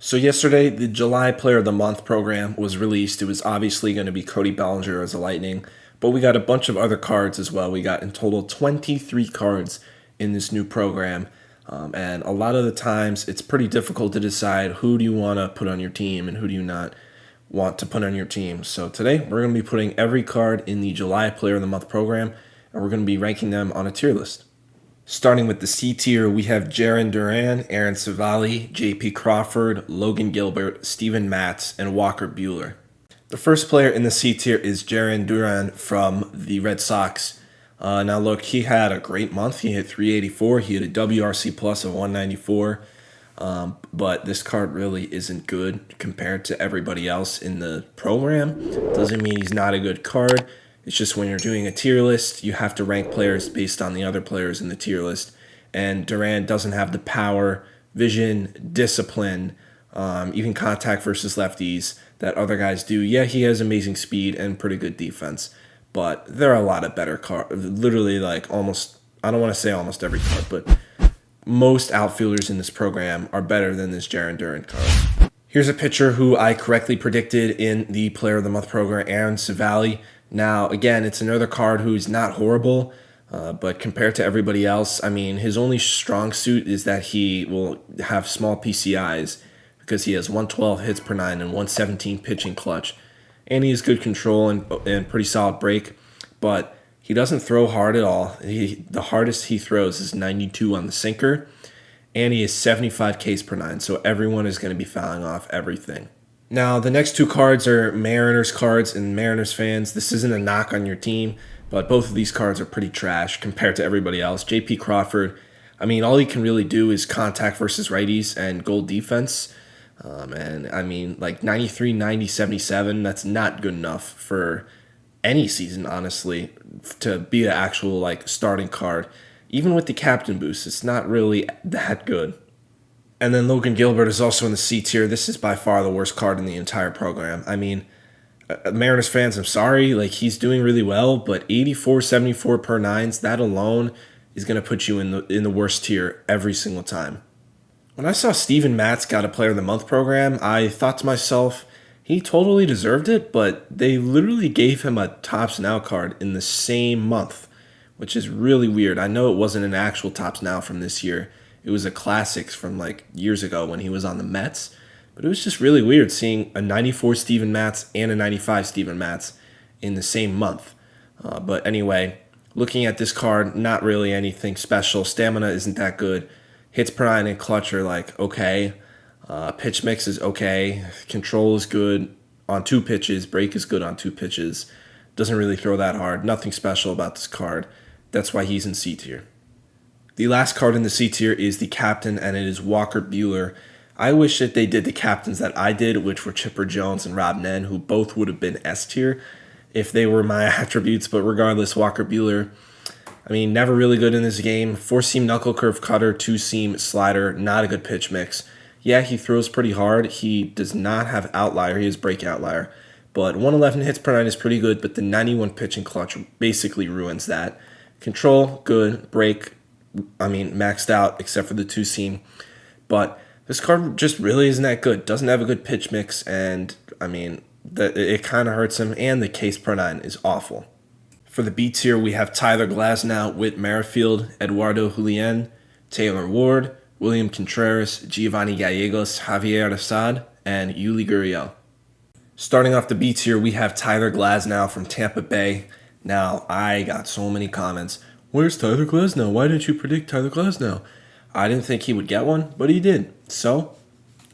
So yesterday, the July Player of the Month program was released. It was obviously going to be Cody Bellinger as a Lightning, but we got a bunch of other cards as well. We got in total 23 cards in this new program, and a lot of the times it's pretty difficult to decide who do you want to put on your team and who do you not want to put on your team. So today, we're going to be putting every card in the July Player of the Month program, and we're going to be ranking them on a tier list. Starting with the C tier, we have Jarren Duran, Aaron Civale, J.P. Crawford, Logan Gilbert, Steven Matz, and Walker Buehler. The first player in the C tier is Jarren Duran from the Red Sox. Now look, he had a great month. He hit 384. He had a WRC plus of 194. But this card really isn't good compared to everybody else in the program. Doesn't mean he's not a good card. It's just when you're doing a tier list, you have to rank players based on the other players in the tier list. And Duran doesn't have the power, vision, discipline, even contact versus lefties that other guys do. Yeah, he has amazing speed and pretty good defense, but there are a lot of better cards. Literally, like almost, I don't want to say almost every card, but most outfielders in this program are better than this Jarren Duran card. Here's a pitcher who I correctly predicted in the Player of the Month program, Aaron Civale. Now, again, it's another card who's not horrible, but compared to everybody else, I mean, his only strong suit is that he will have small PCIs because he has 112 hits per nine and 117 pitching clutch. And he has good control and pretty solid break, but he doesn't throw hard at all. The hardest he throws is 92 on the sinker, and he is 75 Ks per nine, so everyone is going to be fouling off everything. Now, the next two cards are Mariners cards, and Mariners fans, this isn't a knock on your team, but both of these cards are pretty trash compared to everybody else. J.P. Crawford, I mean, all he can really do is contact versus righties and goal defense. And I mean, like 93, 90, 77, that's not good enough for any season, honestly, to be an actual like starting card. Even with the captain boost, it's not really that good. And then Logan Gilbert is also in the C tier. This is by far the worst card in the entire program. I mean, Mariners fans, I'm sorry. Like, he's doing really well, but 84, 74 per nines, that alone is going to put you in the worst tier every single time. When I saw Steven Matz got a Player of the Month program, I thought to myself, he totally deserved it, but they literally gave him a Tops Now card in the same month, which is really weird. I know it wasn't an actual Tops Now from this year. It was a Classics from like years ago when he was on the Mets. But it was just really weird seeing a 94 Steven Matz and a 95 Steven Matz in the same month. But anyway, looking at this card, not really anything special. Stamina isn't that good. Hits per nine and clutch are like okay. Pitch mix is okay. Control is good on two pitches. Break is good on two pitches. Doesn't really throw that hard. Nothing special about this card. That's why he's in C tier. The last card in the C tier is the captain, and it is Walker Buehler. I wish that they did the captains that I did, which were Chipper Jones and Rob Nen, who both would have been S tier if they were my attributes. But regardless, Walker Buehler, I mean, never really good in this game. Four-seam knuckle curve cutter, two-seam slider, not a good pitch mix. Yeah, he throws pretty hard. He does not have outlier. He has break outlier. But 111 hits per nine is pretty good, but the 91 pitching clutch basically ruins that. Control, good. Break, maxed out except for the two-seam. But this card just really isn't that good. Doesn't have a good pitch mix, and, it kind of hurts him, and the Ks per nine is awful. For the B tier, we have Tyler Glasnow, Whit Merrifield, Eduardo Julian, Taylor Ward, William Contreras, Giovanni Gallegos, Javier Assad, and Yuli Gurriel. Starting off the B tier, we have Tyler Glasnow from Tampa Bay. Now, I got so many comments. Where's Tyler Glasnow? Why didn't you predict Tyler Glasnow? I didn't think he would get one, but he did. So,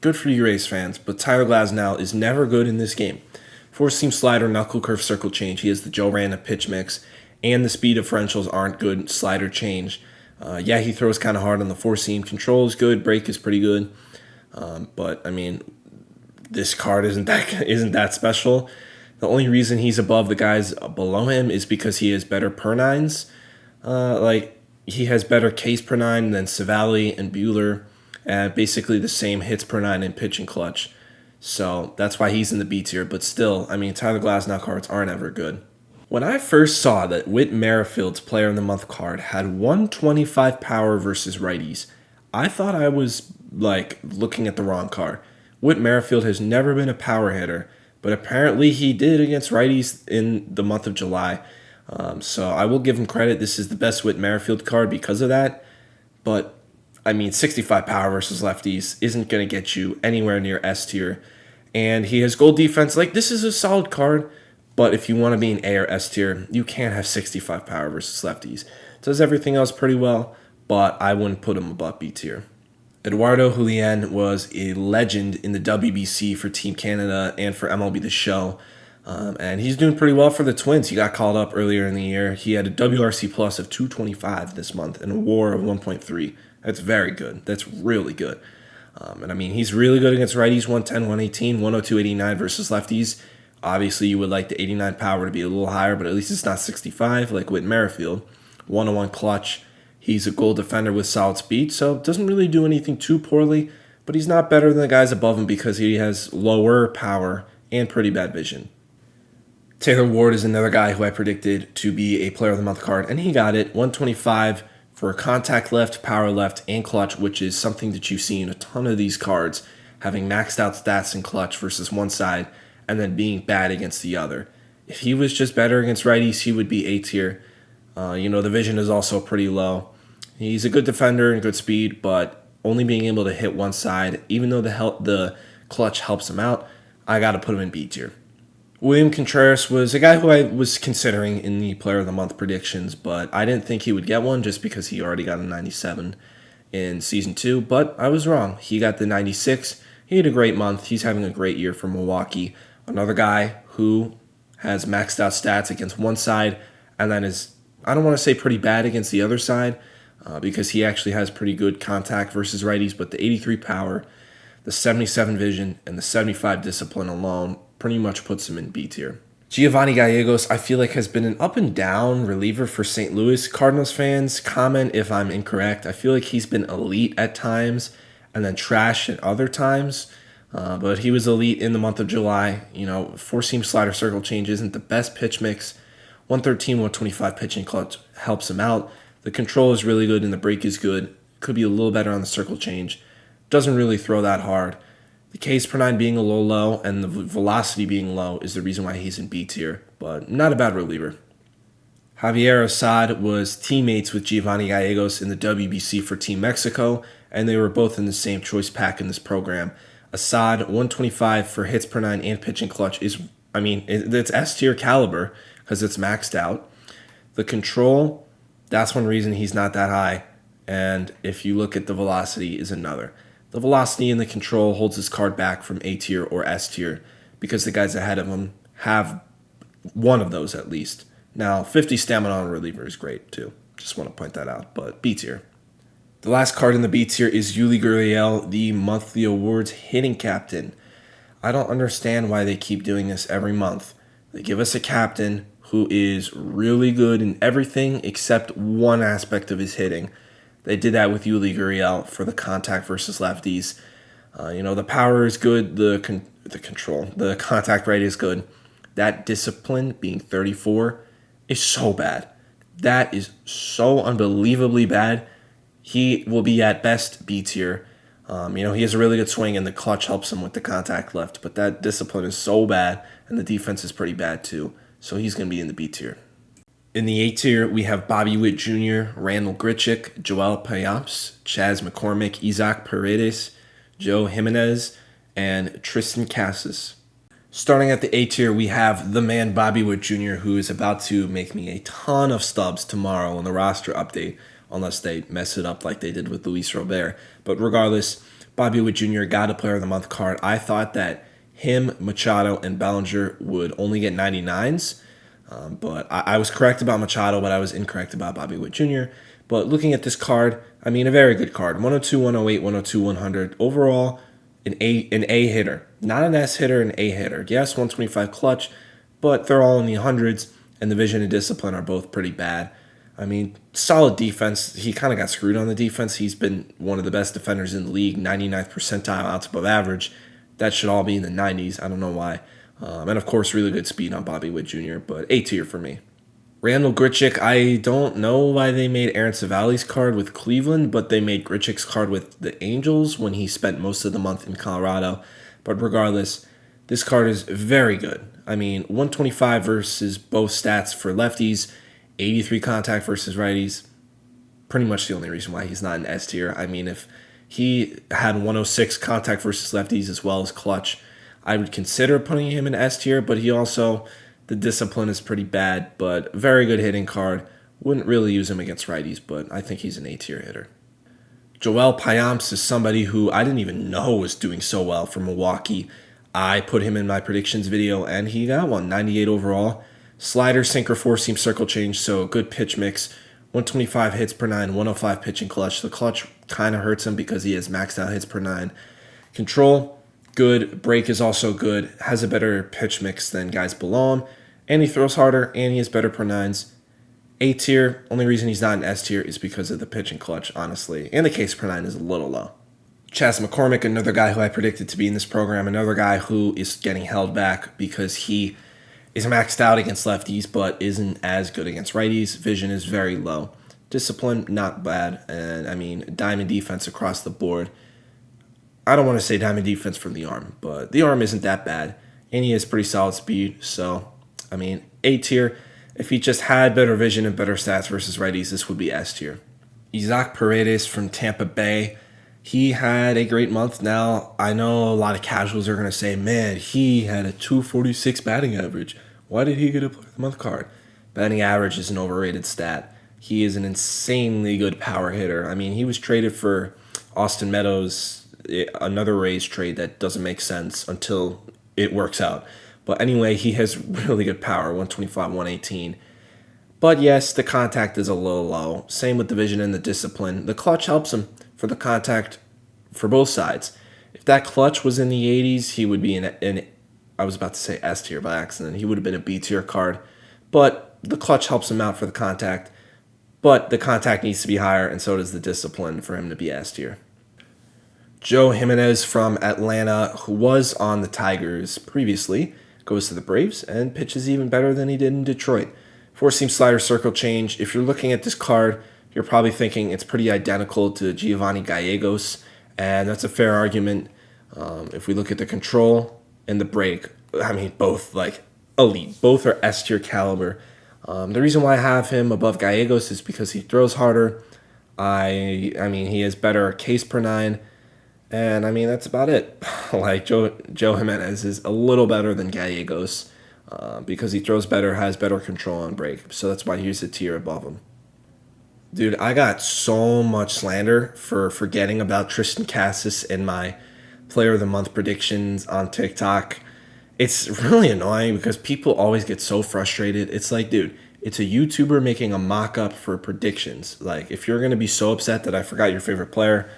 good for you Rays fans, but Tyler Glasnow is never good in this game. Four-seam slider, knuckle curve, circle change. He has the Joe Randa pitch mix, and the speed differentials aren't good. Slider change. Yeah, he throws kind of hard on the four-seam. Control is good. Break is pretty good. But this card isn't that special. The only reason he's above the guys below him is because he has better per nines. He has better Ks per nine than Civale and Buehler, and basically the same hits per nine in pitching clutch. So that's why he's in the B tier. But still, Tyler Glasnow cards aren't ever good. When I first saw that Whit Merrifield's Player of the Month card had 125 power versus righties, I thought I was looking at the wrong card. Whit Merrifield has never been a power hitter, but apparently he did against righties in the month of July. So I will give him credit. This is the best Whit Merrifield card because of that. But, 65 power versus lefties isn't going to get you anywhere near S tier. And he has gold defense. This is a solid card. But if you want to be an A or S tier, you can't have 65 power versus lefties. Does everything else pretty well, but I wouldn't put him above B tier. Eduardo Julian was a legend in the WBC for Team Canada and for MLB The Show. And he's doing pretty well for the Twins. He got called up earlier in the year. He had a WRC plus of 225 this month and a WAR of 1.3. That's very good. That's really good. He's really good against righties, 110, 118, 102, 89 versus lefties. Obviously, you would like the 89 power to be a little higher, but at least it's not 65 like Whit Merrifield. 101 clutch. He's a goal defender with solid speed, so doesn't really do anything too poorly, but he's not better than the guys above him because he has lower power and pretty bad vision. Taylor Ward is another guy who I predicted to be a Player of the Month card, and he got it. 125 for contact left, power left, and clutch, which is something that you see in a ton of these cards, having maxed out stats in clutch versus one side, and then being bad against the other. If he was just better against righties, he would be A tier. The vision is also pretty low. He's a good defender and good speed, but only being able to hit one side, even though the clutch helps him out, I got to put him in B tier. William Contreras was a guy who I was considering in the Player of the Month predictions, but I didn't think he would get one just because he already got a 97 in Season 2, but I was wrong. He got the 96. He had a great month. He's having a great year for Milwaukee. Another guy who has maxed out stats against one side and then is, I don't want to say pretty bad against the other side because he actually has pretty good contact versus righties, but the 83 power, the 77 vision, and the 75 discipline alone pretty much puts him in B tier. Giovanni Gallegos, I feel like, has been an up and down reliever for St. Louis. Cardinals fans, comment if I'm incorrect. I feel like he's been elite at times and then trash at other times. But he was elite in the month of July. Four-seam slider circle change isn't the best pitch mix. 113, 125 pitching clutch helps him out. The control is really good and the break is good. Could be a little better on the circle change. Doesn't really throw that hard. The Ks per 9 being a little low and the velocity being low is the reason why he's in B tier, but not a bad reliever. Javier Assad was teammates with Giovanni Gallegos in the WBC for Team Mexico, and they were both in the same choice pack in this program. Assad, 125 for hits per 9 and pitching clutch it's S tier caliber because it's maxed out. The control, that's one reason he's not that high, and if you look at the velocity is another. The velocity and the control holds his card back from A tier or S tier because the guys ahead of him have one of those at least. Now, 50 stamina on a reliever is great too. Just want to point that out, but B tier. The last card in the B tier is Yuli Gurriel, the monthly awards hitting captain. I don't understand why they keep doing this every month. They give us a captain who is really good in everything except one aspect of his hitting. They did that with Yuli Gurriel for the contact versus lefties. The power is good, the control, the contact rate is good. That discipline, being 34, is so bad. That is so unbelievably bad. He will be at best B tier. He has a really good swing and the clutch helps him with the contact left, but that discipline is so bad and the defense is pretty bad too. So he's going to be in the B tier. In the A tier, we have Bobby Witt Jr., Randall Grichuk, Joel Payamps, Chas McCormick, Isaac Paredes, Joe Jimenez, and Tristan Casas. Starting at the A tier, we have the man Bobby Witt Jr., who is about to make me a ton of stubs tomorrow on the roster update, unless they mess it up like they did with Luis Robert. But regardless, Bobby Witt Jr. got a Player of the Month card. I thought that him, Machado, and Bellinger would only get 99s. But I was correct about Machado, but I was incorrect about Bobby Witt Jr. But looking at this card, a very good card. 102, 108, 102, 100. Overall, an A hitter. Not an S hitter, an A hitter. Yes, 125 clutch, but they're all in the hundreds, and the vision and discipline are both pretty bad. Solid defense. He kind of got screwed on the defense. He's been one of the best defenders in the league, 99th percentile, outs above average. That should all be in the 90s. I don't know why. And of course, really good speed on Bobby Witt Jr., but A tier for me. Randall Grichuk, I don't know why they made Aaron Civale's card with Cleveland, but they made Grichuk's card with the Angels when he spent most of the month in Colorado. But regardless, this card is very good. I mean, 125 versus both stats for lefties, 83 contact versus righties. Pretty much the only reason why he's not in S tier. I mean, if he had 106 contact versus lefties as well as clutch, I would consider putting him in S tier, but he also, the discipline is pretty bad, but very good hitting card. Wouldn't really use him against righties, but I think he's an A tier hitter. Joel Payamps is somebody who I didn't even know was doing so well for Milwaukee. I put him in my predictions video, and he got one, 98 overall. Slider, sinker, four-seam, circle change, so good pitch mix. 125 hits per nine, 105 pitching clutch. The clutch kind of hurts him because he has maxed out hits per nine. Control, good. Break is also good. Has a better pitch mix than guys below him. And he throws harder, and he has better per nines. A tier, only reason he's not in S tier is because of the pitching clutch, honestly. And the Ks per nine is a little low. Chas McCormick, another guy who I predicted to be in this program, another guy who is getting held back because he is maxed out against lefties but isn't as good against righties. Vision is very low. Discipline, not bad. And, I mean, diamond defense across the board. I don't want to say diamond defense from the arm, but the arm isn't that bad. And he has pretty solid speed. So, I mean, A tier. If he just had better vision and better stats versus righties, this would be S tier. Isaac Paredes from Tampa Bay. He had a great month. Now, I know a lot of casuals are going to say, man, he had a 246 batting average. Why did he get a Player of the Month card? Batting average is an overrated stat. He is an insanely good power hitter. I mean, he was traded for Austin Meadows, another Rays trade that doesn't make sense until it works out. But anyway, he has really good power, 125, 118. But yes, the contact is a little low. Same with the vision and the discipline. The clutch helps him for the contact for both sides. If that clutch was in the 80s, he would be in I was about to say S tier by accident. He would have been a B tier card. But the clutch helps him out for the contact. But the contact needs to be higher, and so does the discipline for him to be S tier. Joe Jimenez from Atlanta, who was on the Tigers previously, goes to the Braves and pitches even better than he did in Detroit. Four-seam slider, circle change. If you're looking at this card, you're probably thinking it's pretty identical to Giovanni Gallegos, and that's a fair argument. If we look at the control and the break, I mean, both like elite. Both are S tier caliber. The reason why I have him above Gallegos is because he throws harder. I mean, he has better Ks per nine, and I mean that's about it. Like Joe Jimenez is a little better than Gallegos because he throws better, has better control on break. So that's why he's a tier above him. Dude, I got so much slander for forgetting about Tristan Cassis in my Player of the Month predictions on TikTok. It's really annoying because people always get so frustrated. It's like, dude, it's a YouTuber making a mock-up for predictions. Like, if you're going to be so upset that I forgot your favorite player,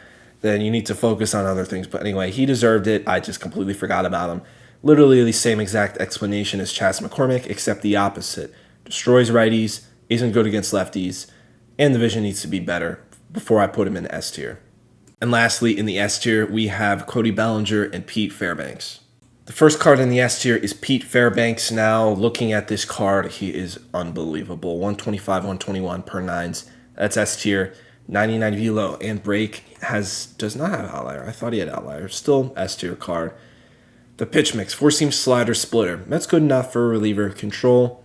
then you need to focus on other things. But anyway, he deserved it. I just completely forgot about him. Literally the same exact explanation as Chas McCormick, except the opposite. Destroys righties, isn't good against lefties, and the vision needs to be better before I put him in S tier. And lastly, in the S tier, we have Cody Bellinger and Pete Fairbanks. The first card in the S tier is Pete Fairbanks. Now, looking at this card, he is unbelievable. 125, 121 per nines. That's S tier. 99 velo and break does not have outlier. I thought he had outlier. Still S tier card. The pitch mix, four-seam slider, splitter. That's good enough for a reliever. Control.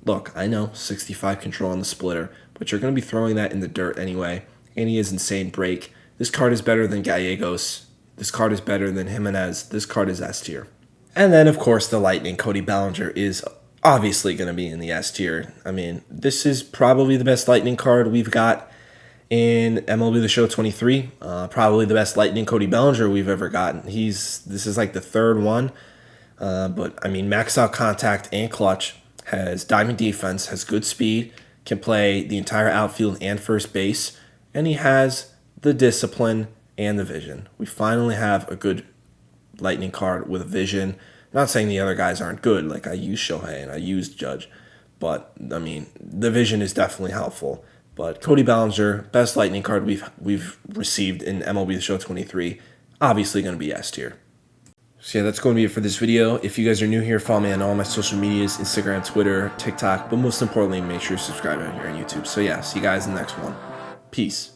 Look, I know, 65 control on the splitter, but you're going to be throwing that in the dirt anyway. And he has insane break. This card is better than Gallegos. This card is better than Jimenez. This card is S tier. And then, of course, the Lightning, Cody Bellinger, is obviously going to be in the S tier. I mean, this is probably the best Lightning card we've got in MLB The Show 23. Probably the best Lightning Cody Bellinger we've ever gotten. This is like the third one. But, I mean, max out contact and clutch. Has diamond defense, has good speed, can play the entire outfield and first base, and he has the discipline and the vision. We finally have a good Lightning card with vision. I'm not saying the other guys aren't good, like I use Shohei and I use Judge, but I mean the vision is definitely helpful. But Cody Bellinger, best Lightning card we've received in MLB The Show 23, obviously going to be S tier. So yeah, that's going to be it for this video. If you guys are new here, follow me on all my social medias, Instagram, Twitter, TikTok, but most importantly, make sure you subscribe out here on YouTube. So yeah, see you guys in the next one. Peace.